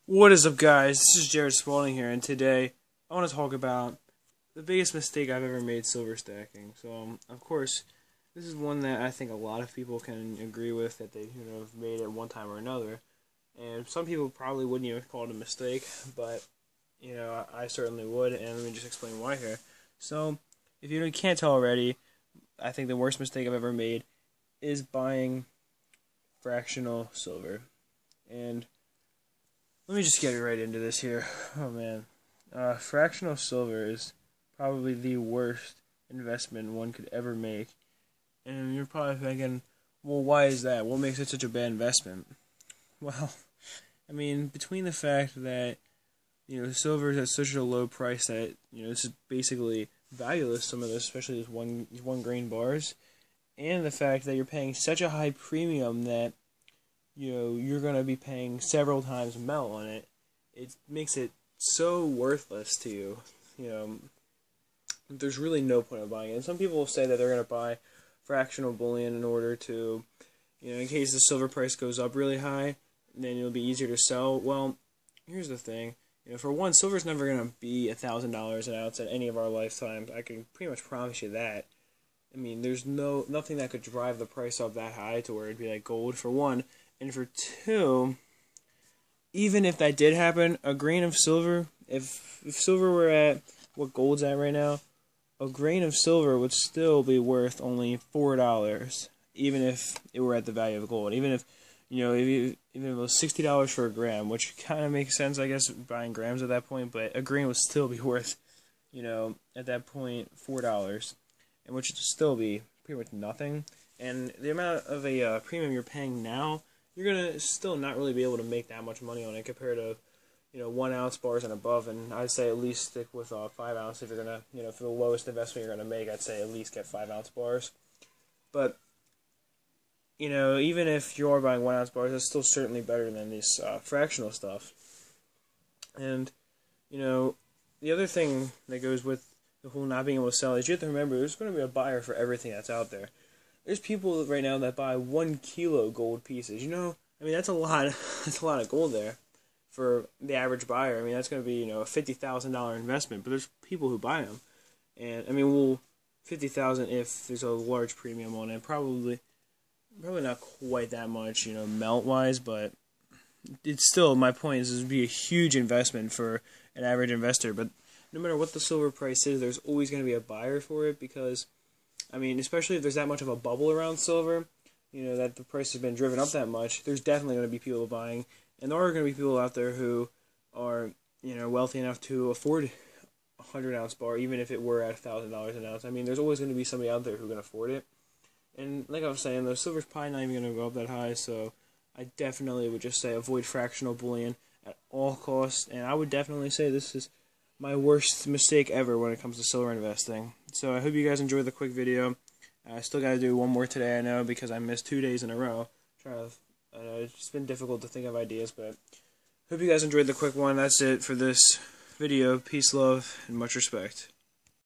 What is up, guys? This is Jared Spalding here, and today I want to talk about the biggest mistake I've ever made silver stacking. So, of course, this is one that I think a lot of people can agree with that they have made at one time or another. And some people probably wouldn't even call it a mistake, but I certainly would. And let me just explain why here. So, if you can't tell already, I think the worst mistake I've ever made is buying fractional silver. And let me just get right into this here. Oh man, fractional silver is probably the worst investment one could ever make. And you're probably thinking, well, why is that? What makes it such a bad investment? Well, I mean, between the fact that silver is at such a low price that this is basically valueless. Some of this, especially these one grain bars, and the fact that you're paying such a high premium that you're going to be paying several times melt on it. It makes it so worthless to you. There's really no point in buying it. And some people will say that they're going to buy fractional bullion in order to, in case the silver price goes up really high, then it'll be easier to sell. Well, here's the thing. For one, silver's never going to be $1,000 an ounce at any of our lifetimes. I can pretty much promise you that. I mean, there's nothing that could drive the price up that high to where it'd be like gold, for one. And for two, even if that did happen, a grain of silver, if silver were at what gold's at right now, a grain of silver would still be worth only $4, even if it were at the value of gold. Even if, even if it was $60 for a gram, which kind of makes sense, I guess, buying grams at that point, but a grain would still be worth, at that point, $4, and which would still be pretty much nothing. And the amount of a premium you're paying now, you're going to still not really be able to make that much money on it compared to, 1 ounce bars and above. And I'd say at least stick with 5 ounce if you're going to, for the lowest investment you're going to make, I'd say at least get 5 ounce bars. But, even if you are buying 1 ounce bars, that's still certainly better than this fractional stuff. And, the other thing that goes with the whole not being able to sell is you have to remember there's going to be a buyer for everything that's out there. There's people right now that buy 1 kilo gold pieces. I mean, that's a lot. That's a lot of gold there for the average buyer. I mean, that's going to be a $50,000 investment. But there's people who buy them, and I mean, well, $50,000 if there's a large premium on it. Probably not quite that much, melt wise, but it's still, my point is, it would be a huge investment for an average investor. But no matter what the silver price is, there's always going to be a buyer for it because, I mean, especially if there's that much of a bubble around silver, that the price has been driven up that much, there's definitely going to be people buying. And there are going to be people out there who are, wealthy enough to afford a 100-ounce bar, even if it were at $1,000 an ounce. I mean, there's always going to be somebody out there who can afford it. And like I was saying, the silver's probably not even going to go up that high, so I definitely would just say avoid fractional bullion at all costs. And I would definitely say this is my worst mistake ever when it comes to silver investing. So I hope you guys enjoyed the quick video. I still got to do one more today, I know, because I missed 2 days in a row. It's been difficult to think of ideas, but hope you guys enjoyed the quick one. That's it for this video. Peace, love, and much respect.